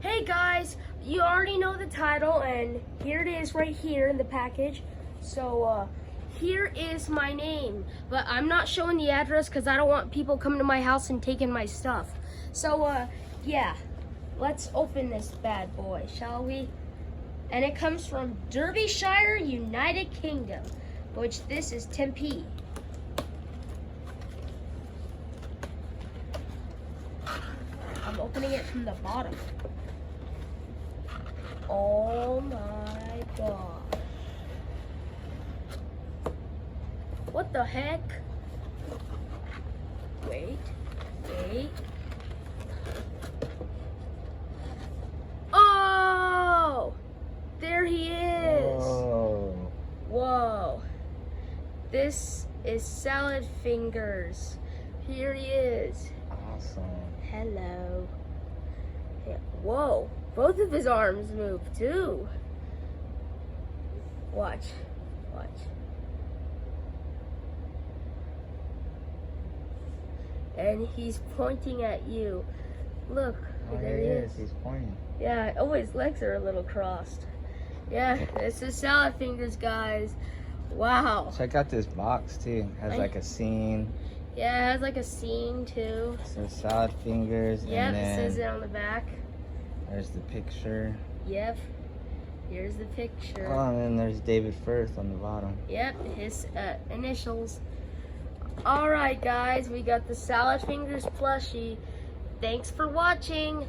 Hey guys, you already know the title, and here it is right here in the package. So here is my name, but I'm not showing the address because I don't want people coming to my house and taking my stuff. So yeah, let's open this bad boy, shall we? And it comes from Derbyshire, United Kingdom, which this is Tempe. I'm opening it from the bottom. Oh my god. What the heck? Wait. Oh! There he is. Whoa. This is Salad Fingers. Here he is. Awesome. Hello. Yeah. Whoa. Both of his arms move too. Watch. And he's pointing at you. Look, there he is. He's pointing. Yeah, oh, his legs are a little crossed. Yeah, this is Salad Fingers, guys. Wow. Check out this box too. It has like a scene. Yeah, it has like a scene too. So Salad Fingers. Yep, and it then says it on the back. There's the picture. Yep. Here's the picture. Oh, and then there's David Firth on the bottom. Yep, his initials. Alright guys, we got the Salad Fingers plushie. Thanks for watching.